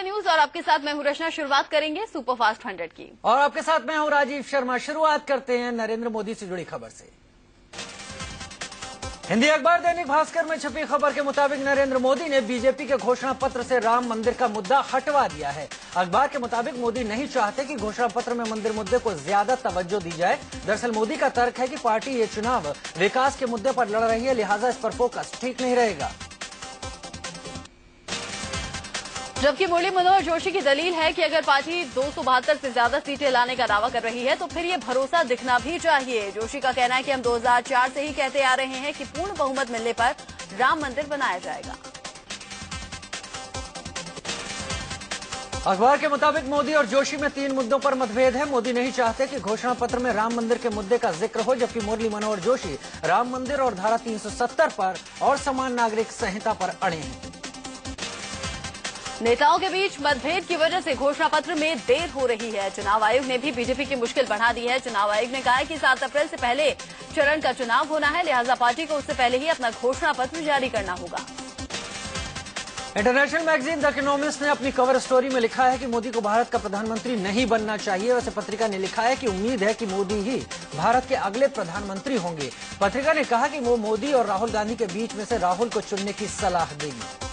News और आपके साथ मैं हूं रचना। शुरुआत करेंगे सुपरफास्ट 100 की और आपके साथ मैं हूं राजीव शर्मा। शुरुआत करते हैं नरेंद्र मोदी से जुड़ी खबर से। हिंदी अखबार दैनिक भास्कर में छपी खबर के मुताबिक नरेंद्र मोदी ने बीजेपी के घोषणा पत्र से राम मंदिर का मुद्दा हटवा दिया है। अखबार के मुताबिक मोदी नहीं चाहते कि घोषणा पत्र में मंदिर मुद्दे को ज्यादा तवज्जो दी जाए। दरअसल मोदी का तर्क है कि पार्टी ये चुनाव विकास के मुद्दे पर लड़ रही है, लिहाजा इस पर फोकस ठीक नहीं रहेगा। जबकि मुरली मनोहर जोशी की दलील है कि अगर पार्टी 272 से ज्यादा सीटें लाने का दावा कर रही है तो फिर ये भरोसा दिखना भी चाहिए। जोशी का कहना है कि हम 2004 से ही कहते आ रहे हैं कि पूर्ण बहुमत मिलने पर राम मंदिर बनाया जाएगा। अखबार के मुताबिक मोदी और जोशी में 3 मुद्दों पर मतभेद है। मोदी नहीं चाहते कि घोषणा पत्र में राम मंदिर के मुद्दे का जिक्र हो, जबकि मुरली मनोहर जोशी राम मंदिर और धारा 370 पर और समान नागरिक संहिता पर अड़े हैं। नेताओं के बीच मतभेद की वजह से घोषणा पत्र में देर हो रही है। चुनाव आयोग ने भी बीजेपी की मुश्किल बढ़ा दी है। चुनाव आयोग ने कहा है कि 7 अप्रैल से पहले चरण का चुनाव होना है, लिहाजा पार्टी को उससे पहले ही अपना घोषणा पत्र जारी करना होगा। इंटरनेशनल मैगजीन द इकोनॉमिस्ट ने अपनी कवर स्टोरी में लिखा है कि मोदी को भारत का प्रधानमंत्री नहीं बनना चाहिए। वैसे पत्रिका ने लिखा है कि उम्मीद है कि मोदी ही भारत के अगले प्रधानमंत्री होंगे। पत्रिका ने कहा कि वो मोदी और राहुल गांधी के बीच में से राहुल को चुनने की सलाह देगी।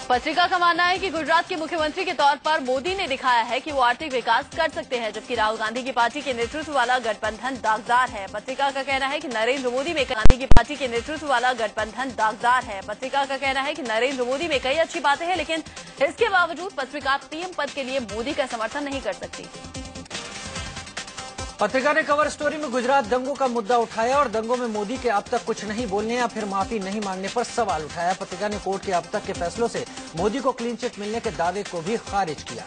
पत्रिका का मानना है कि गुजरात के मुख्यमंत्री के तौर पर मोदी ने दिखाया है कि वो आर्थिक विकास कर सकते हैं, जबकि राहुल गांधी की पार्टी के नेतृत्व वाला गठबंधन दागदार है। पत्रिका का कहना है कि नरेंद्र मोदी में गांधी की पार्टी के नेतृत्व वाला गठबंधन दागदार है। पत्रिका का कहना है कि नरेंद्र मोदी में कई अच्छी बातें हैं, लेकिन इसके बावजूद पत्रिका पीएम पद के लिए मोदी का समर्थन नहीं कर सकती। पत्रिका ने कवर स्टोरी में गुजरात दंगों का मुद्दा उठाया और दंगों में मोदी के अब तक कुछ नहीं बोलने या फिर माफी नहीं मांगने पर सवाल उठाया। पत्रिका ने कोर्ट के अब तक के फैसलों से मोदी को क्लीन चिट मिलने के दावे को भी खारिज किया।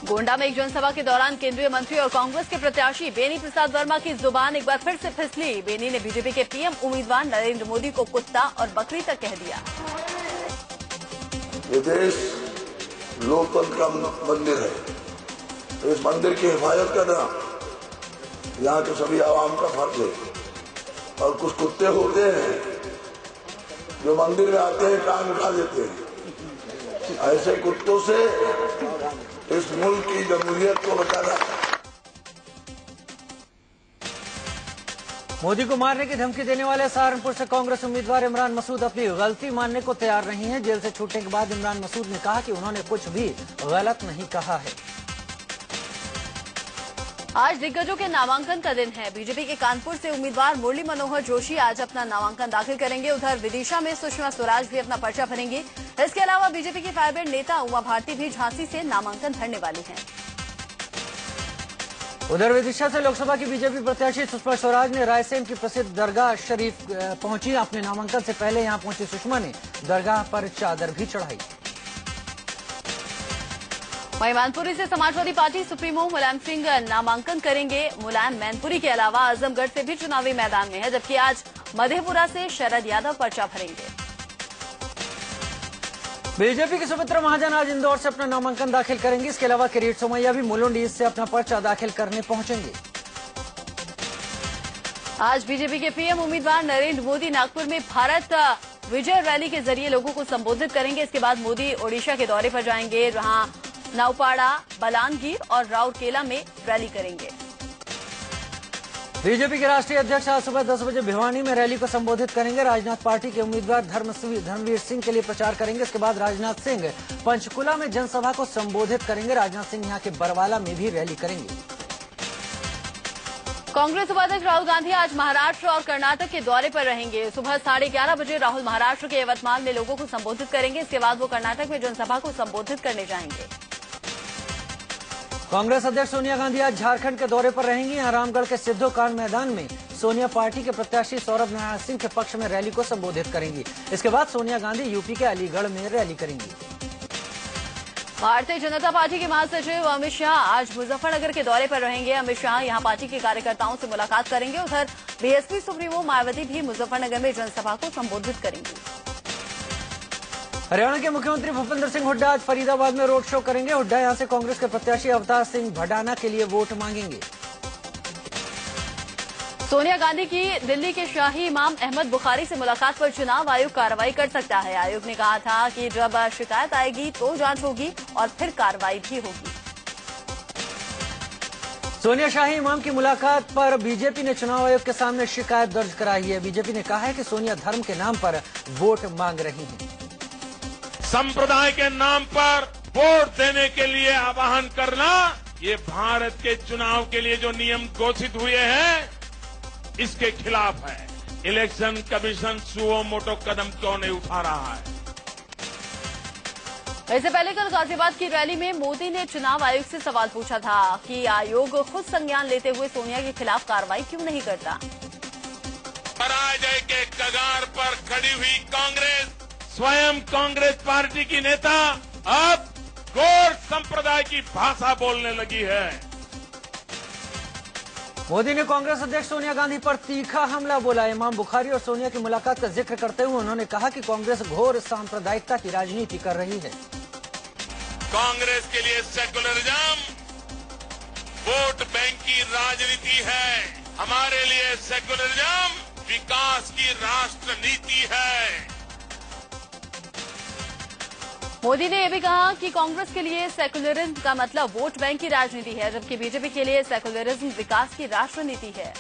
गोंडा में एक जनसभा के दौरान केंद्रीय मंत्री और कांग्रेस के प्रत्याशी बेनी प्रसाद वर्मा की जुबान एक बार फिर से फिसली। बेनी ने बीजेपी के पीएम उम्मीदवार नरेंद्र मोदी को कुत्ता और बकरी तक कह दिया। ये देश लोकतंत्र का मंदिर है, तो इस मंदिर की हिफाजत करना यहाँ के सभी आवाम का फर्ज है। और कुछ कुत्ते होते हैं जो मंदिर में आते हैं टांग उठा देते हैं। ऐसे कुत्तों से इस मुल्क की जमहूरियत को बचाना। मोदी को मारने की धमकी देने वाले सहारनपुर से कांग्रेस उम्मीदवार इमरान मसूद अपनी गलती मानने को तैयार नहीं है। जेल से छूटने के बाद इमरान मसूद ने कहा कि उन्होंने कुछ भी गलत नहीं कहा है। आज दिग्गजों के नामांकन का दिन है। बीजेपी के कानपुर से उम्मीदवार मुरली मनोहर जोशी आज अपना नामांकन दाखिल करेंगे। उधर विदिशा में सुषमा स्वराज भी अपना पर्चा भरेंगी। इसके अलावा बीजेपी की फायरब्रिगेड नेता उमा भारती भी झांसी से नामांकन भरने वाली हैं। उधर विदिशा से लोकसभा की बीजेपी प्रत्याशी सुषमा स्वराज ने रायसेन की प्रसिद्ध दरगाह शरीफ पहुंची। अपने नामांकन से पहले यहां पहुंची सुषमा ने दरगाह पर चादर भी चढ़ाई। वहीं मैनपुरी से समाजवादी पार्टी सुप्रीमो मुलायम सिंह नामांकन करेंगे। मुलायम मैनपुरी के अलावा आजमगढ़ से भी चुनावी मैदान में है, जबकि आज मधेपुरा से शरद यादव पर्चा भरेंगे। बीजेपी की सुमित्रा महाजन आज इंदौर से अपना नामांकन दाखिल करेंगी। इसके अलावा किरीट सोमैया भी मुलुंड से अपना पर्चा दाखिल करने पहुंचेंगे। आज बीजेपी के पीएम उम्मीदवार नरेंद्र मोदी नागपुर में भारत विजय रैली के जरिए लोगों को संबोधित करेंगे। इसके बाद मोदी ओडिशा के दौरे पर जाएंगे, जहां नौपाड़ा, बलानगीर और राउरकेला में रैली करेंगे। बीजेपी के राष्ट्रीय अध्यक्ष आज सुबह 10 बजे भिवानी में रैली को संबोधित करेंगे। राजनाथ पार्टी के उम्मीदवार धर्मवीर सिंह के लिए प्रचार करेंगे। इसके बाद राजनाथ सिंह पंचकुला में जनसभा को संबोधित करेंगे। राजनाथ सिंह यहां के बरवाला में भी रैली करेंगे। कांग्रेस उपाध्यक्ष राहुल गांधी आज महाराष्ट्र और कर्नाटक के दौरे पर रहेंगे। सुबह 11:30 बजे राहुल महाराष्ट्र के यवतमाल में लोगों को संबोधित करेंगे। इसके बाद वो कर्नाटक में जनसभा को संबोधित करने जाएंगे। कांग्रेस अध्यक्ष सोनिया गांधी आज झारखंड के दौरे पर रहेंगी। यहां रामगढ़ के सिद्धो कांड मैदान में सोनिया पार्टी के प्रत्याशी सौरभ नारायण सिंह के पक्ष में रैली को संबोधित करेंगी। इसके बाद सोनिया गांधी यूपी के अलीगढ़ में रैली करेंगी। भारतीय जनता पार्टी के महासचिव अमित शाह आज मुजफ्फरनगर के दौरे पर रहेंगे। अमित शाह यहां पार्टी के कार्यकर्ताओं से मुलाकात करेंगे। उधर बीएसपी सुप्रीमो मायावती भी मुजफ्फरनगर में जनसभा को संबोधित करेंगी। हरियाणा के मुख्यमंत्री भूपेंद्र सिंह हुड्डा आज फरीदाबाद में रोड शो करेंगे। हुड्डा यहां से कांग्रेस के प्रत्याशी अवतार सिंह भडाना के लिए वोट मांगेंगे। सोनिया गांधी की दिल्ली के शाही इमाम अहमद बुखारी से मुलाकात पर चुनाव आयोग कार्रवाई कर सकता है। आयोग ने कहा था कि जब शिकायत आएगी तो जांच होगी और फिर कार्रवाई भी होगी। सोनिया शाही इमाम की मुलाकात पर बीजेपी ने चुनाव आयोग के सामने शिकायत दर्ज कराई है। बीजेपी ने कहा है कि सोनिया धर्म के नाम पर वोट मांग रही हैं। संप्रदाय के नाम पर वोट देने के लिए आह्वान करना, ये भारत के चुनाव के लिए जो नियम घोषित हुए हैं इसके खिलाफ है। इलेक्शन कमीशन सुओ मोटो कदम क्यों नहीं उठा रहा है? इससे पहले कल गाजियाबाद की रैली में मोदी ने चुनाव आयोग से सवाल पूछा था कि आयोग खुद संज्ञान लेते हुए सोनिया के खिलाफ कार्रवाई क्यों नहीं करता। पराजय के कगार पर खड़ी हुई कांग्रेस, स्वयं कांग्रेस पार्टी की नेता अब गौर संप्रदाय की भाषा बोलने लगी है। मोदी ने कांग्रेस अध्यक्ष सोनिया गांधी पर तीखा हमला बोला। इमाम बुखारी और सोनिया की मुलाकात का जिक्र करते हुए उन्होंने कहा कि कांग्रेस घोर सांप्रदायिकता की राजनीति कर रही है। कांग्रेस के लिए सेकुलरिज्म वोट बैंक की राजनीति है, हमारे लिए सेकुलरिज्म विकास की राष्ट्र नीति है। मोदी ने यह भी कहा कि कांग्रेस के लिए सेकुलरिज्म का मतलब वोट बैंक की राजनीति है, जबकि बीजेपी के लिए सेकुलरिज्म विकास की राष्ट्र नीति है।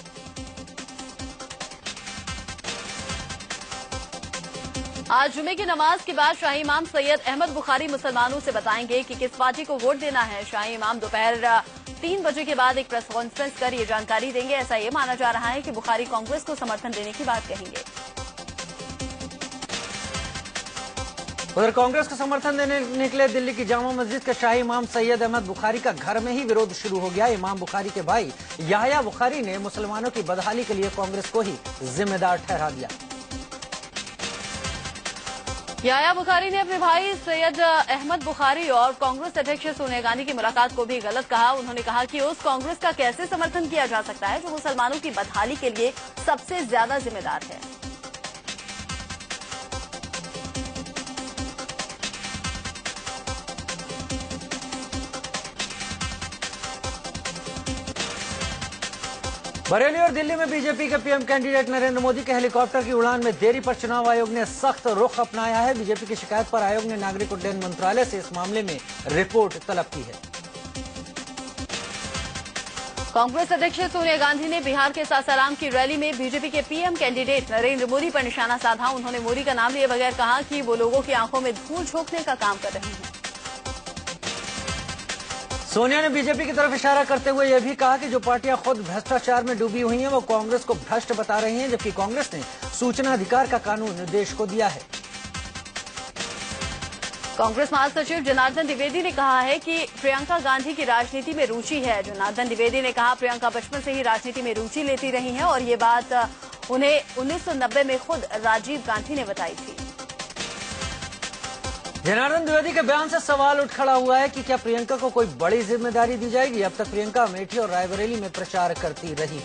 आज जुमे की नमाज के बाद शाही इमाम सैयद अहमद बुखारी मुसलमानों से बताएंगे कि किस पार्टी को वोट देना है। शाही इमाम दोपहर 3 बजे के बाद एक प्रेस कॉन्फ्रेंस कर ये जानकारी देंगे। ऐसा ये माना जा रहा है कि बुखारी कांग्रेस को समर्थन देने की बात कहेंगे। उधर कांग्रेस को समर्थन देने निकले दिल्ली की जामा मस्जिद के शाही इमाम सैयद अहमद बुखारी का घर में ही विरोध शुरू हो गया। इमाम बुखारी के भाई याह्या बुखारी ने मुसलमानों की बदहाली के लिए कांग्रेस को ही जिम्मेदार ठहरा दिया। याह्या बुखारी ने अपने भाई सैयद अहमद बुखारी और कांग्रेस अध्यक्ष सोनिया गांधी की मुलाकात को भी गलत कहा। उन्होंने कहा कि उस कांग्रेस का कैसे समर्थन किया जा सकता है जो मुसलमानों की बदहाली के लिए सबसे ज्यादा जिम्मेदार है। बरेली और दिल्ली में बीजेपी के पीएम कैंडिडेट नरेंद्र मोदी के हेलीकॉप्टर की उड़ान में देरी पर चुनाव आयोग ने सख्त रुख अपनाया है। बीजेपी की शिकायत पर आयोग ने नागरिक उड्डयन मंत्रालय से इस मामले में रिपोर्ट तलब की है। कांग्रेस अध्यक्ष सोनिया गांधी ने बिहार के सासाराम की रैली में बीजेपी के पीएम कैंडिडेट नरेंद्र मोदी पर निशाना साधा। उन्होंने मोदी का नाम लिए बगैर कहा कि वो लोगों की आंखों में धूल झोंकने का काम कर रहे हैं। सोनिया ने बीजेपी की तरफ इशारा करते हुए यह भी कहा कि जो पार्टियां खुद भ्रष्टाचार में डूबी हुई हैं वो कांग्रेस को भ्रष्ट बता रही हैं, जबकि कांग्रेस ने सूचना अधिकार का कानून देश को दिया है। कांग्रेस महासचिव जनार्दन द्विवेदी ने कहा है कि प्रियंका गांधी की राजनीति में रुचि है। जनार्दन द्विवेदी ने कहा प्रियंका बचपन से ही राजनीति में रुचि लेती रही हैं और ये बात उन्हें 1990 में खुद राजीव गांधी ने बताई थी। जनार्दन द्विवेदी के बयान से सवाल उठ खड़ा हुआ है कि क्या प्रियंका को कोई बड़ी जिम्मेदारी दी जाएगी। अब तक प्रियंका अमेठी और रायबरेली में प्रचार करती रही।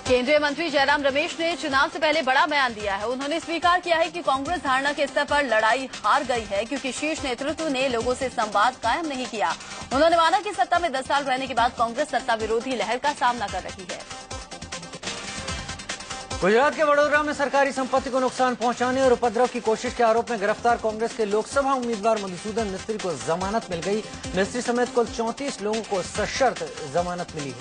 केंद्रीय मंत्री जयराम रमेश ने चुनाव से पहले बड़ा बयान दिया है। उन्होंने स्वीकार किया है कि कांग्रेस धारणा के स्तर पर लड़ाई हार गई है क्योंकि शीर्ष नेतृत्व ने लोगों से संवाद कायम नहीं किया। उन्होंने माना कि सत्ता में 10 साल रहने के बाद कांग्रेस सत्ता विरोधी लहर का सामना कर रही है। गुजरात के वडोदरा में सरकारी संपत्ति को नुकसान पहुंचाने और उपद्रव की कोशिश के आरोप में गिरफ्तार कांग्रेस के लोकसभा उम्मीदवार मधुसूदन मिस्त्री को जमानत मिल गई। मिस्त्री समेत कुल 34 लोगों को सशर्त जमानत मिली है।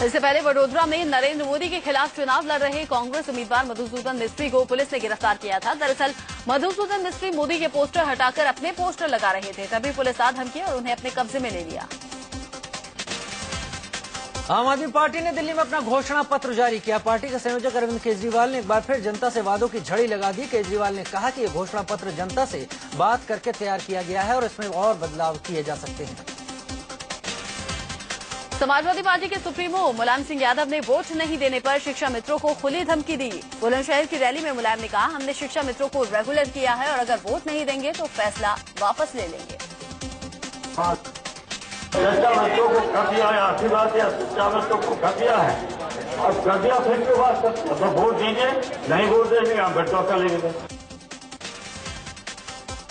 इससे पहले वडोदरा में नरेंद्र मोदी के खिलाफ चुनाव लड़ रहे कांग्रेस उम्मीदवार मधुसूदन मिस्त्री को पुलिस ने गिरफ्तार किया था। दरअसल मधुसूदन मिस्त्री मोदी के पोस्टर हटाकर अपने पोस्टर लगा रहे थे, तभी पुलिस आ धमकी और उन्हें अपने कब्जे में ले लिया। आम आदमी पार्टी ने दिल्ली में अपना घोषणा पत्र जारी किया। पार्टी के संयोजक अरविंद केजरीवाल ने एक बार फिर जनता से वादों की झड़ी लगा दी। केजरीवाल ने कहा कि यह घोषणा पत्र जनता से बात करके तैयार किया गया है और इसमें और बदलाव किए जा सकते हैं। समाजवादी पार्टी के सुप्रीमो मुलायम सिंह यादव ने वोट नहीं देने पर शिक्षा मित्रों को खुली धमकी दी। बुलंदशहर की रैली में मुलायम ने कहा हमने शिक्षा मित्रों को रेगुलर किया है और अगर वोट नहीं देंगे तो फैसला वापस ले लेंगे। शिक्षा मित्रों को कर दिया है, आखिरी बात या शिक्षा मित्रों को कर दिया है और कर दिया फिर के बाद मतलब वोट दीजिए, नहीं वोट देंगे हम बच्चों का लेंगे।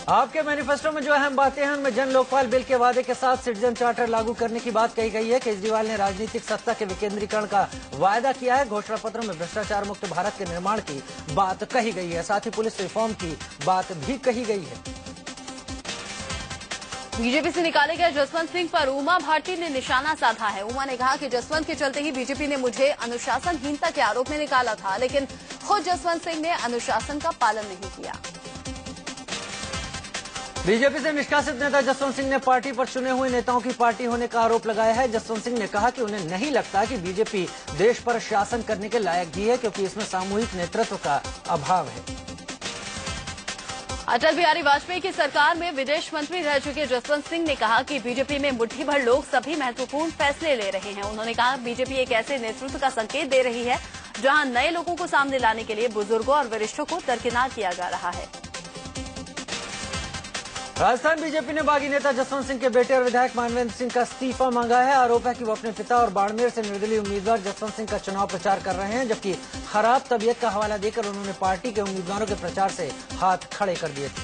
आपके मैनिफेस्टो में जो अहम बातें हैं उनमें जन लोकपाल बिल के वादे के साथ सिटीजन चार्टर लागू करने की बात कही गई है। केजरीवाल ने राजनीतिक सत्ता के विकेंद्रीकरण का वायदा किया है। घोषणा पत्र में भ्रष्टाचार मुक्त भारत के निर्माण की बात कही गई है। साथ ही पुलिस रिफॉर्म की बात भी कही गई है। बीजेपी से निकाले गए जसवंत सिंह पर उमा भारती ने निशाना साधा है। उमा ने कहा कि जसवंत के चलते ही बीजेपी ने मुझे अनुशासनहीनता के आरोप में निकाला था, लेकिन खुद जसवंत सिंह ने अनुशासन का पालन नहीं किया। बीजेपी से निष्कासित नेता जसवंत सिंह ने पार्टी पर चुने हुए नेताओं की पार्टी होने का आरोप लगाया है। जसवंत सिंह ने कहा कि उन्हें नहीं लगता कि बीजेपी देश पर शासन करने के लायक भी है, क्योंकि इसमें सामूहिक नेतृत्व का अभाव है। अटल बिहारी वाजपेयी की सरकार में विदेश मंत्री रह चुके जसवंत सिंह ने कहा कि बीजेपी में मुट्ठी भर लोग सभी महत्वपूर्ण फैसले ले रहे हैं। उन्होंने कहा बीजेपी एक ऐसे नेतृत्व का संकेत दे रही है जहां नए लोगों को सामने लाने के लिए बुजुर्गों और वरिष्ठों को दरकिनार किया जा रहा है। राजस्थान बीजेपी ने बागी नेता जसवंत सिंह के बेटे और विधायक मानवेंद्र सिंह का इस्तीफा मांगा है। आरोप है कि वो अपने पिता और बाड़मेर से निर्दलीय उम्मीदवार जसवंत सिंह का चुनाव प्रचार कर रहे हैं, जबकि खराब तबीयत का हवाला देकर उन्होंने पार्टी के उम्मीदवारों के प्रचार से हाथ खड़े कर दिए थे।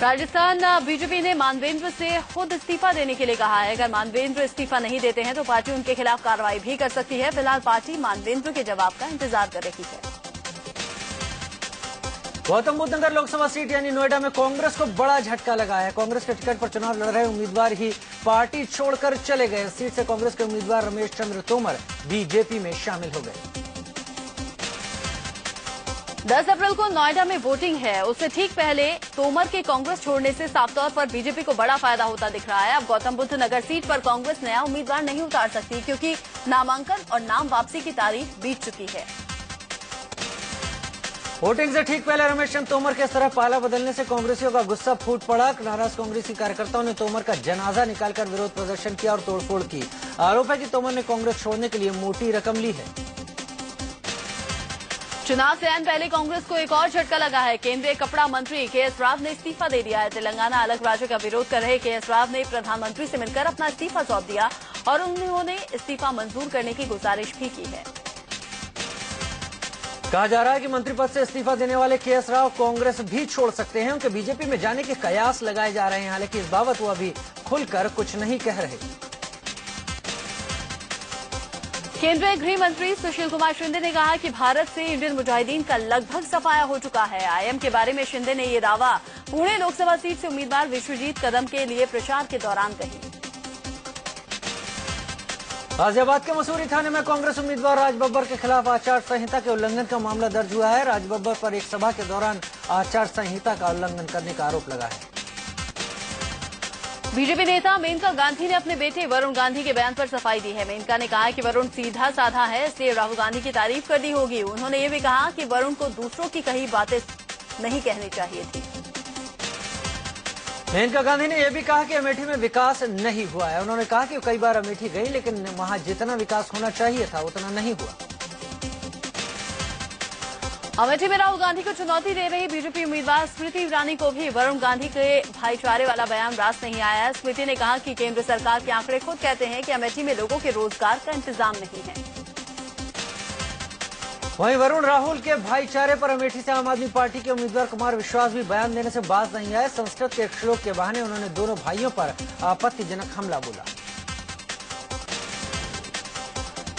राजस्थान बीजेपी ने मानवेंद्र से खुद इस्तीफा देने के लिए कहा है। अगर मानवेंद्र इस्तीफा नहीं देते हैं तो पार्टी उनके खिलाफ कार्रवाई भी कर सकती है। फिलहाल पार्टी मानवेंद्र के जवाब का इंतजार कर रही है। गौतम बुद्ध नगर लोकसभा सीट यानी नोएडा में कांग्रेस को बड़ा झटका लगा है। कांग्रेस के टिकट पर चुनाव लड़ रहे उम्मीदवार ही पार्टी छोड़कर चले गए। सीट से कांग्रेस के उम्मीदवार रमेश चंद्र तोमर बीजेपी में शामिल हो गए। 10 अप्रैल को नोएडा में वोटिंग है। उससे ठीक पहले तोमर के कांग्रेस छोड़ने से साफ तौर पर बीजेपी को बड़ा फायदा होता दिख रहा है। अब गौतम बुद्ध नगर सीट पर कांग्रेस नया उम्मीदवार नहीं उतार सकती, क्योंकि नामांकन और नाम वापसी की तारीख बीत चुकी है। वोटिंग से ठीक पहले रमेश चंद्र तोमर के इस तरह पाला बदलने से कांग्रेसियों का गुस्सा फूट पड़ा। नाराज कांग्रेसी कार्यकर्ताओं ने तोमर का जनाजा निकालकर विरोध प्रदर्शन किया और तोड़फोड़ की। आरोप है कि तोमर ने कांग्रेस छोड़ने के लिए मोटी रकम ली है। चुनाव से ऐन पहले कांग्रेस को एक और झटका लगा है। केंद्रीय कपड़ा मंत्री के.एस. राव ने इस्तीफा दे दिया है। तेलंगाना अलग राज्य का विरोध कर रहे के.एस. राव ने प्रधानमंत्री से मिलकर अपना इस्तीफा सौंप दिया और उन्होंने इस्तीफा मंजूर करने की गुजारिश भी की है। कहा जा रहा है कि मंत्री पद से इस्तीफा देने वाले के.एस. राव कांग्रेस भी छोड़ सकते हैं। उनके बीजेपी में जाने के कयास लगाए जा रहे हैं, हालांकि इस बाबत वो अभी खुलकर कुछ नहीं कह रहे। केंद्रीय गृह मंत्री सुशील कुमार शिंदे ने कहा कि भारत से इंडियन मुजाहिदीन का लगभग सफाया हो चुका है। आईएम के बारे में शिंदे ने ये दावा पुणे लोकसभा सीट से उम्मीदवार विश्वजीत कदम के लिए प्रचार के दौरान कही। गाजियाबाद के मसूरी थाने में कांग्रेस उम्मीदवार राज बब्बर के खिलाफ आचार संहिता के उल्लंघन का मामला दर्ज हुआ है। राज बब्बर पर एक सभा के दौरान आचार संहिता का उल्लंघन करने का आरोप लगा है। बीजेपी नेता मेनका गांधी ने अपने बेटे वरुण गांधी के बयान पर सफाई दी है। मेनका ने कहा कि वरुण सीधा साधा है, इसलिए राहुल गांधी की तारीफ कर दी होगी। उन्होंने ये भी कहा कि वरुण को दूसरों की कही बातें नहीं कहनी चाहिए थी। मेनका गांधी ने यह भी कहा कि अमेठी में विकास नहीं हुआ है। उन्होंने कहा कि कई बार अमेठी गई, लेकिन वहां जितना विकास होना चाहिए था उतना नहीं हुआ। अमेठी में राहुल गांधी को चुनौती दे रही बीजेपी उम्मीदवार स्मृति ईरानी को भी वरुण गांधी के भाईचारे वाला बयान रास नहीं आया है। स्मृति ने कहा कि केंद्र सरकार के आंकड़े खुद कहते हैं कि अमेठी में लोगों के रोजगार का इंतजाम नहीं है। वहीं वरुण राहुल के भाईचारे पर अमेठी से आम आदमी पार्टी के उम्मीदवार कुमार विश्वास भी बयान देने से बाज नहीं आए। संस्कृत के एक श्लोक के बहाने उन्होंने दोनों भाइयों पर आपत्तिजनक हमला बोला।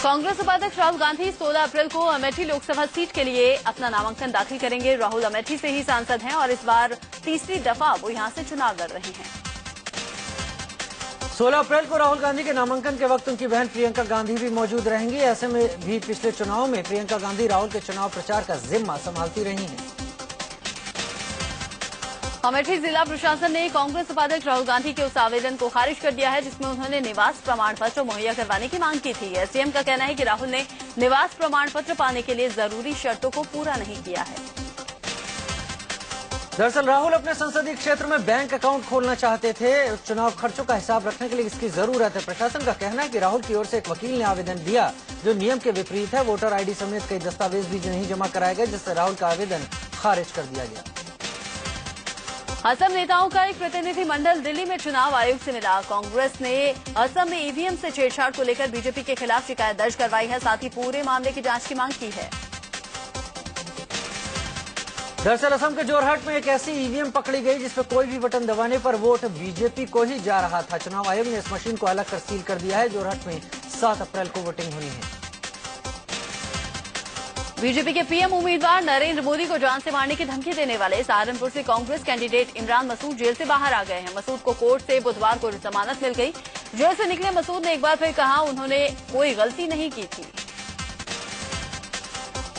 कांग्रेस उपाध्यक्ष राहुल गांधी 16 अप्रैल को अमेठी लोकसभा सीट के लिए अपना नामांकन दाखिल करेंगे। राहुल अमेठी से ही सांसद हैं और इस बार तीसरी दफा वो यहां से चुनाव लड़ रहे हैं। 16 अप्रैल को राहुल गांधी के नामांकन के वक्त उनकी बहन प्रियंका गांधी भी मौजूद रहेंगी। ऐसे में भी पिछले चुनाव में प्रियंका गांधी राहुल के चुनाव प्रचार का जिम्मा संभालती रही हैं। अमेठी जिला प्रशासन ने कांग्रेस उपाध्यक्ष राहुल गांधी के उस आवेदन को खारिज कर दिया है जिसमें उन्होंने निवास प्रमाण पत्र मुहैया करवाने की मांग की थी। एसडीएम का कहना है कि राहुल ने निवास प्रमाण पत्र पाने के लिए जरूरी शर्तों को पूरा नहीं किया है। दरअसल राहुल अपने संसदीय क्षेत्र में बैंक अकाउंट खोलना चाहते थे। चुनाव खर्चों का हिसाब रखने के लिए इसकी जरूरत है। प्रशासन का कहना है कि राहुल की ओर से एक वकील ने आवेदन दिया जो नियम के विपरीत है। वोटर आईडी समेत कई दस्तावेज भी नहीं जमा कराए गए, जिससे राहुल का आवेदन खारिज कर दिया गया। असम नेताओं का एक प्रतिनिधिमंडल दिल्ली में चुनाव आयोग से मिला। कांग्रेस ने असम में ईवीएम से छेड़छाड़ को लेकर बीजेपी के खिलाफ शिकायत दर्ज करवाई है, साथ ही पूरे मामले की जांच की मांग की है। दरअसल असम के जोरहट में एक ऐसी ईवीएम पकड़ी गई जिसमें कोई भी बटन दबाने पर वोट बीजेपी को ही जा रहा था। चुनाव आयोग ने इस मशीन को अलग कर सील कर दिया है। जोरहट में 7 अप्रैल को वोटिंग होनी है। बीजेपी के पीएम उम्मीदवार नरेंद्र मोदी को जान से मारने की धमकी देने वाले सहारनपुर से कांग्रेस कैंडिडेट इमरान मसूद जेल से बाहर आ गए हैं। मसूद को कोर्ट से बुधवार को जमानत मिल गई। जेल से निकले मसूद ने एक बार फिर कहा उन्होंने कोई गलती नहीं की थी।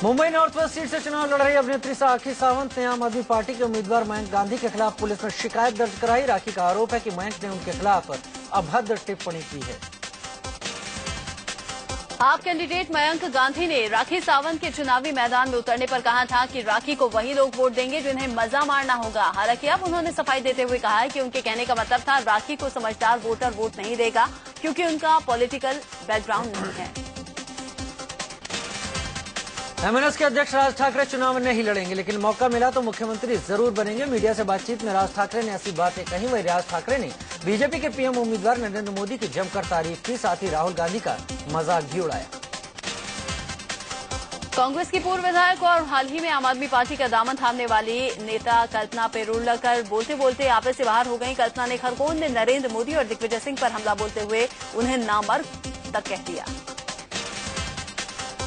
मुंबई नॉर्थ वेस्ट सीट से चुनाव लड़ रही अभिनेत्री राखी सावंत ने आम आदमी पार्टी के उम्मीदवार मयंक गांधी के खिलाफ पुलिस में शिकायत दर्ज कराई। राखी का आरोप है कि मयंक ने उनके खिलाफ अभद्र टिप्पणी की है। आप कैंडिडेट मयंक गांधी ने राखी सावंत के चुनावी मैदान में उतरने पर कहा था कि राखी को वही लोग वोट देंगे जिन्हें मजा मारना होगा। हालांकि अब उन्होंने सफाई देते हुए कहा है कि उनके कहने का मतलब था राखी को समझदार वोटर वोट नहीं देगा क्योंकि उनका पॉलिटिकल बैकग्राउंड नहीं है। एमएनएस के अध्यक्ष राज ठाकरे चुनाव में नहीं लड़ेंगे, लेकिन मौका मिला तो मुख्यमंत्री जरूर बनेंगे। मीडिया से बातचीत में राज ठाकरे ने ऐसी बातें कही। वहीं राज ठाकरे ने बीजेपी के पीएम उम्मीदवार नरेंद्र मोदी की जमकर तारीफ की, साथ ही राहुल गांधी का मजाक भी उड़ाया। कांग्रेस की पूर्व विधायक और हाल ही में आम आदमी पार्टी का दामन थामने वाली नेता कल्पना पेरुलकर बोलते बोलते आपस से बाहर हो गई। कल्पना ने खरगोन में नरेंद्र मोदी और दिग्विजय सिंह पर हमला बोलते हुए उन्हें नामर्द तक कह दिया।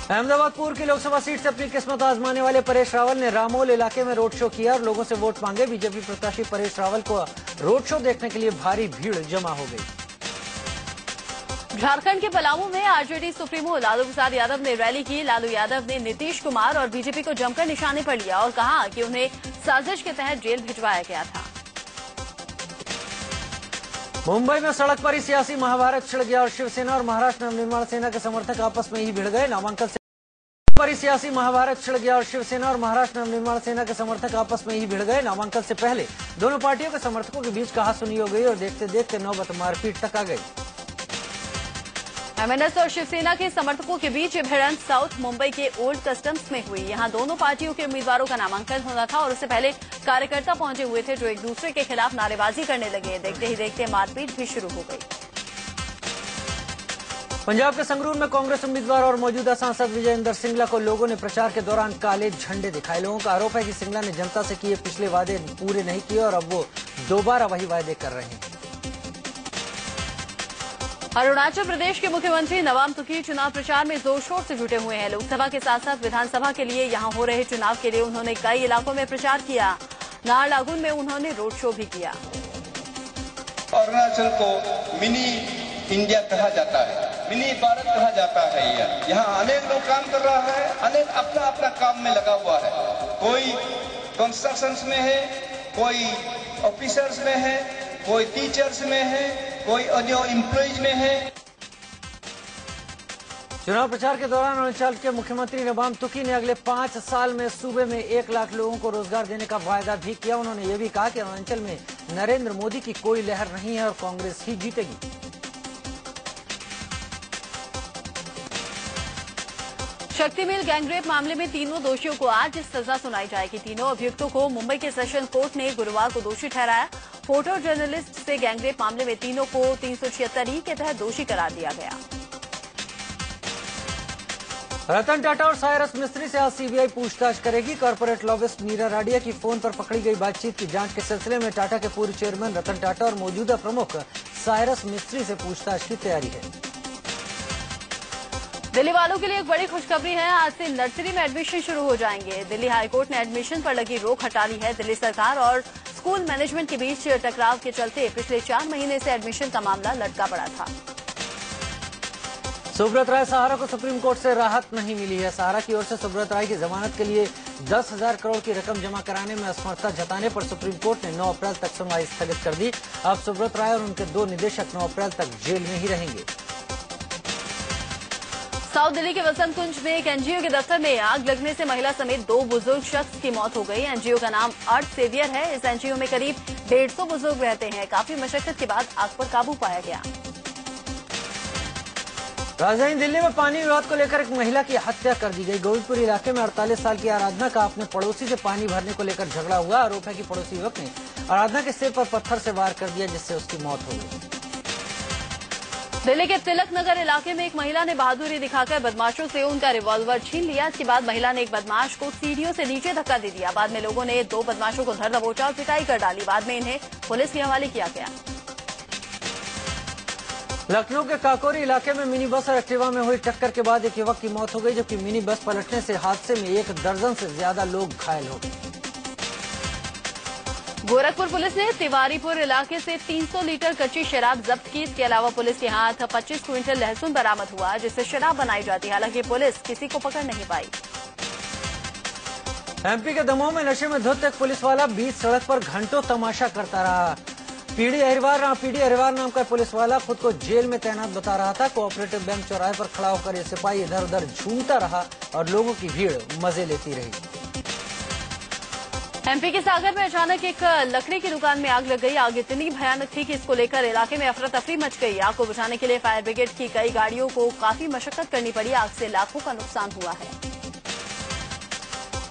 अहमदाबाद पूर्व की लोकसभा सीट से अपनी किस्मत आजमाने वाले परेश रावल ने रामोल इलाके में रोड शो किया और लोगों से वोट मांगे। बीजेपी प्रत्याशी परेश रावल को रोड शो देखने के लिए भारी भीड़ जमा हो गई। झारखंड के पलामू में आरजेडी सुप्रीमो लालू प्रसाद यादव ने रैली की। लालू यादव ने नीतीश कुमार और बीजेपी को जमकर निशाने पर लिया और कहा कि उन्हें साजिश के तहत जेल भिजवाया गया था। मुंबई में सड़क पर ही सियासी महाभारत छिड़ गया और शिवसेना और महाराष्ट्र नवनिर्माण सेना के समर्थक आपस में ही भिड़ गए। नामांकन से सियासी महाभारत छिड़ गया और शिवसेना और महाराष्ट्र नवनिर्माण सेना के समर्थक आपस में ही भिड़ गए। नामांकन से पहले दोनों पार्टियों के समर्थकों के बीच कहासुनी हो गई और देखते देखते नौबत मारपीट तक आ गई। एमएनएस और शिवसेना के समर्थकों के बीच भिड़ंत साउथ मुंबई के ओल्ड कस्टम्स में हुई। यहां दोनों पार्टियों के उम्मीदवारों का नामांकन होना था और उससे पहले कार्यकर्ता पहुंचे हुए थे जो एक दूसरे के खिलाफ नारेबाजी करने लगे। देखते ही देखते मारपीट भी शुरू हो गई। पंजाब के संगरूर में कांग्रेस उम्मीदवार और मौजूदा सांसद विजय इंदर सिंगला को लोगों ने प्रचार के दौरान काले झंडे दिखाए। लोगों का आरोप है कि सिंगला ने जनता से किए पिछले वादे पूरे नहीं किए और अब वो दोबारा वही वादे कर रहे हैं। अरुणाचल प्रदेश के मुख्यमंत्री नवाम तुकी चुनाव प्रचार में जोर शोर से जुटे हुए हैं। लोकसभा के साथ साथ विधानसभा के लिए यहां हो रहे चुनाव के लिए उन्होंने कई इलाकों में प्रचार किया। नाहरलगुन में उन्होंने रोड शो भी किया। अरुणाचल को मिनी इंडिया कहा जाता है, मिनी भारत कहा जाता है। यहाँ अनेक लोग काम कर रहा है, अनेक अपना अपना काम में लगा हुआ है। कोई कंस्ट्रक्शंस में है, कोई ऑफिसर्स में है, कोई टीचर्स में है, कोई अन्य एम्प्लॉइज में है। चुनाव प्रचार के दौरान अरुणाचल के मुख्यमंत्री नवाम तुकी ने अगले 5 साल में सूबे में 1 लाख लोगों को रोजगार देने का वायदा भी किया। उन्होंने ये भी कहा कि अरुणाचल में नरेंद्र मोदी की कोई लहर नहीं है और कांग्रेस ही जीतेगी। शक्ति मिल गैंगरेप मामले में तीनों दोषियों को आज सजा सुनाई जाएगी। तीनों अभियुक्तों को मुंबई के सेशन कोर्ट ने गुरुवार को दोषी ठहराया। फोटो जर्नलिस्ट से गैंगरेप मामले में तीनों को 376 के तहत दोषी करार दिया गया। रतन टाटा और साइरस मिस्त्री से आज सीबीआई पूछताछ करेगी। कॉर्पोरेट लॉबिस्ट नीरा राडिया की फोन पर पकड़ी गई बातचीत की जांच के सिलसिले में टाटा के पूर्व चेयरमैन रतन टाटा और मौजूदा प्रमुख साइरस मिस्त्री से पूछताछ की तैयारी है। दिल्ली वालों के लिए एक बड़ी खुशखबरी है। आज से नर्सरी में एडमिशन शुरू हो जाएंगे। दिल्ली हाईकोर्ट ने एडमिशन पर लगी रोक हटा ली है। दिल्ली सरकार और स्कूल मैनेजमेंट के बीच टकराव के चलते पिछले 4 महीने से एडमिशन का मामला लटका पड़ा था। सुब्रत राय सहारा को सुप्रीम कोर्ट से राहत नहीं मिली है। सहारा की ओर से सुब्रत राय की जमानत के लिए 10,000 करोड़ की रकम जमा कराने में असमर्थता जताने पर सुप्रीम कोर्ट ने 9 अप्रैल तक सुनवाई स्थगित कर दी। अब सुब्रत राय और उनके 2 निदेशक 9 अप्रैल तक जेल में ही रहेंगे। साउथ दिल्ली के वसंत कुंज में एक एनजीओ के दफ्तर में आग लगने से महिला समेत 2 बुजुर्ग शख्स की मौत हो गई। एनजीओ का नाम अर्थ सेवियर है। इस एनजीओ में करीब 150 बुजुर्ग रहते हैं। काफी मशक्कत के बाद आग पर काबू पाया गया। राजधानी दिल्ली में पानी विवाद को लेकर एक महिला की हत्या कर दी गई। गोविंदपुर इलाके में 48 साल की आराधना का अपने पड़ोसी से पानी भरने को लेकर झगड़ा हुआ। आरोप है कि पड़ोसी युवक ने आराधना के सिर पर पत्थर से वार कर दिया जिससे उसकी मौत हो गई। दिल्ली के तिलक नगर इलाके में एक महिला ने बहादुरी दिखाकर बदमाशों से उनका रिवॉल्वर छीन लिया। इसके बाद महिला ने एक बदमाश को सीढ़ियों से नीचे धक्का दे दिया। बाद में लोगों ने 2 बदमाशों को धर दबोचा और पिटाई कर डाली। बाद में इन्हें पुलिस के हवाले किया गया। लखनऊ के काकोरी इलाके में मिनी बस और एक्टिवा में हुई टक्कर के बाद एक युवक की मौत हो गई, जबकि मिनी बस पलटने से हादसे में 1 दर्जन से ज्यादा लोग घायल हो गए। गोरखपुर पुलिस ने तिवारीपुर इलाके से 300 लीटर कच्ची शराब जब्त की। इसके अलावा पुलिस के हाथ 25 क्विंटल लहसुन बरामद हुआ, जिससे शराब बनाई जाती। हालांकि पुलिस किसी को पकड़ नहीं पाई। एमपी के दमोह में नशे में धुत एक पुलिस वाला बीच सड़क पर घंटों तमाशा करता रहा। पीडी अहिरवार नाम का पुलिस वाला खुद को जेल में तैनात बता रहा था। कोऑपरेटिव बैंक चौराहे पर खड़ा होकर ये सिपाही इधर उधर झूमता रहा और लोगों की भीड़ मजे लेती रही। एमपी के सागर में अचानक एक लकड़ी की दुकान में आग लग गई। आग इतनी भयानक थी कि इसको लेकर इलाके में अफरा तफरी मच गई। आग को बुझाने के लिए फायर ब्रिगेड की कई गाड़ियों को काफी मशक्कत करनी पड़ी। आग से लाखों का नुकसान हुआ है।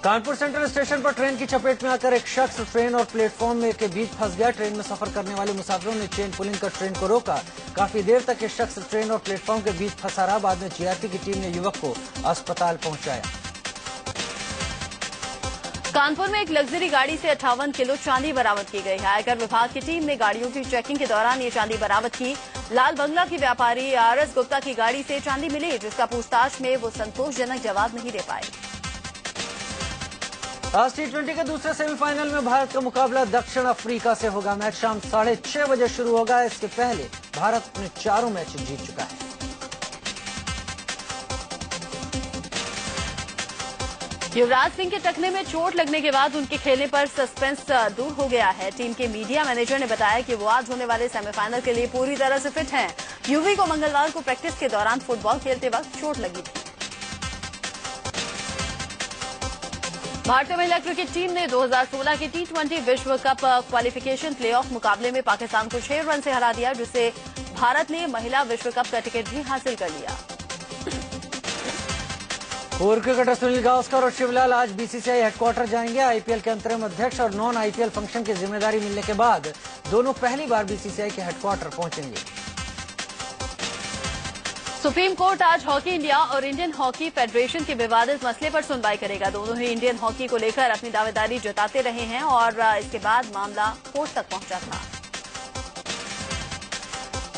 कानपुर सेंट्रल स्टेशन पर ट्रेन की चपेट में आकर एक शख्स ट्रेन और प्लेटफॉर्म में के बीच फंस गया। ट्रेन में सफर करने वाले मुसाफिरों ने चेन पुलिंग कर ट्रेन को रोका। काफी देर तक ये शख्स ट्रेन और प्लेटफॉर्म के बीच फंसा रहा। बाद में जीआरपी की टीम ने युवक को अस्पताल पहुंचाया। कानपुर में एक लग्जरी गाड़ी से 58 किलो चांदी बरामद की गई है। आयकर विभाग की टीम ने गाड़ियों की चेकिंग के दौरान ये चांदी बरामद की। लाल बंगला की व्यापारी आरएस गुप्ता की गाड़ी से चांदी मिली, जिसका पूछताछ में वो संतोषजनक जवाब नहीं दे पाए। आज T20 के दूसरे सेमीफाइनल में भारत का मुकाबला दक्षिण अफ्रीका से होगा। मैच शाम 6:30 बजे शुरू होगा। इसके पहले भारत अपने 4 मैच जीत चुका है। युवराज सिंह के टखने में चोट लगने के बाद उनके खेलने पर सस्पेंस दूर हो गया है। टीम के मीडिया मैनेजर ने बताया कि वो आज होने वाले सेमीफाइनल के लिए पूरी तरह से फिट हैं। युवी को मंगलवार को प्रैक्टिस के दौरान फुटबॉल खेलते वक्त चोट लगी थी। भारतीय महिला क्रिकेट टीम ने 2016 के T20 विश्व कप क्वालिफिकेशन प्लेऑफ मुकाबले में पाकिस्तान को 6 रन से हरा दिया, जिससे भारत ने महिला विश्व कप का टिकट भी हासिल कर लिया। पूर्व क्रिकेटर सुनील गावस्कर और शिवलाल आज बीसीसीआई हेडक्वार्टर जाएंगे। आईपीएल के अंतरिम अध्यक्ष और नॉन आईपीएल फंक्शन की जिम्मेदारी मिलने के बाद दोनों पहली बार बीसीसीआई के हेडक्वार्टर पहुंचेंगे। सुप्रीम कोर्ट आज हॉकी इंडिया और इंडियन हॉकी फेडरेशन के विवादित मसले पर सुनवाई करेगा। दोनों ही इंडियन हॉकी को लेकर अपनी दावेदारी जताते रहे हैं और इसके बाद मामला कोर्ट तक पहुंचा था।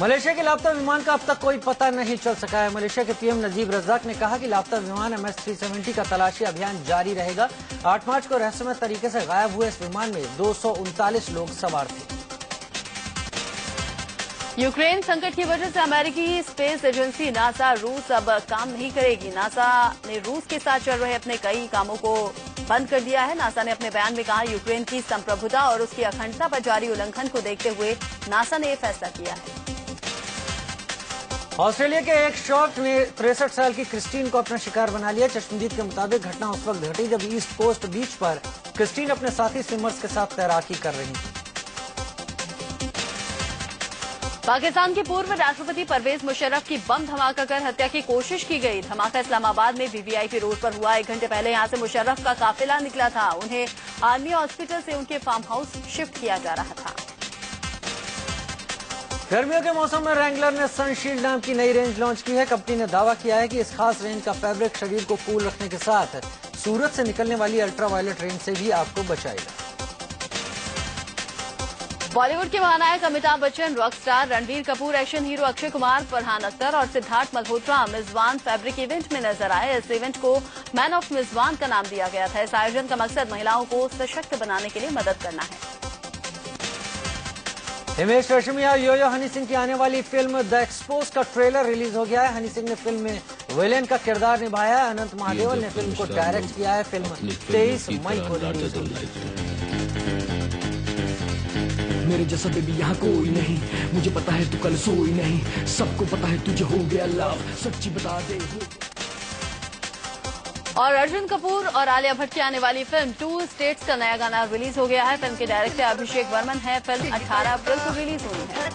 मलेशिया के लापता विमान का अब तक कोई पता नहीं चल सका है। मलेशिया के पीएम नजीब रजाक ने कहा कि लापता विमान MS-370 का तलाशी अभियान जारी रहेगा। 8 मार्च को रहस्यमय तरीके से गायब हुए इस विमान में 239 लोग सवार थे। यूक्रेन संकट की वजह से अमेरिकी स्पेस एजेंसी नासा रूस अब काम नहीं करेगी। नासा ने रूस के साथ चल रहे अपने कई कामों को बंद कर दिया है। नासा ने अपने बयान में कहा, यूक्रेन की संप्रभुता और उसकी अखंडता पर जारी उल्लंघन को देखते हुए नासा ने यह फैसला किया है। ऑस्ट्रेलिया के एक शॉट ने 63 साल की क्रिस्टीन को अपना शिकार बना लिया। चश्मदीद के मुताबिक घटना उस वक्त घटी जब ईस्ट कोस्ट बीच पर क्रिस्टीन अपने साथी स्विमर्स के साथ तैराकी कर रही थी। पाकिस्तान के पूर्व राष्ट्रपति परवेज मुशर्रफ की बम धमाका कर हत्या की कोशिश की गई। धमाका इस्लामाबाद में वीवीआईपी रोड पर हुआ। 1 घंटे पहले यहां से मुशर्रफ का काफिला निकला था। उन्हें आर्मी हॉस्पिटल से उनके फार्म हाउस शिफ्ट किया जा रहा था। गर्मियों के मौसम में रैंगलर ने सनशील्ड नाम की नई रेंज लॉन्च की है। कंपनी ने दावा किया है कि इस खास रेंज का फैब्रिक शरीर को कूल रखने के साथ सूरज से निकलने वाली अल्ट्रावायलेट रेंज से भी आपको बचाएगा। बॉलीवुड के महानायक Amitabh Bachchan, rock star Ranbir Kapoor, action hero Akshay Kumar, Farhan Akhtar और सिद्धार्थ मल्होत्रा मेजबान फैब्रिक इवेंट में नजर आए। इस इवेंट को मैन ऑफ मेजबान का नाम दिया गया था। इस आयोजन का मकसद महिलाओं को सशक्त बनाने के लिए मदद करना है। हिमेश रेशमिया और योयो हनी सिंह की आने वाली फिल्म द एक्सपोज का ट्रेलर रिलीज हो गया है। हनी सिंह ने फिल्म में विलेन का किरदार निभाया है। अनंत महादेवन ने फिल्म को डायरेक्ट किया है। फिल्म 23 मई को रिलीज होगी। मेरे जैसा बेबी यहाँ कोई नहीं, मुझे पता है तू कल सोई नहीं, सबको पता है तुझे हो गया लव, सच्ची बता दे। और अर्जुन कपूर और आलिया भट्ट की आने वाली फिल्म 2 स्टेट्स का नया गाना रिलीज हो गया है। फिल्म के डायरेक्टर अभिषेक वर्मन है। फिल्म 18 अप्रैल को रिलीज हुई है।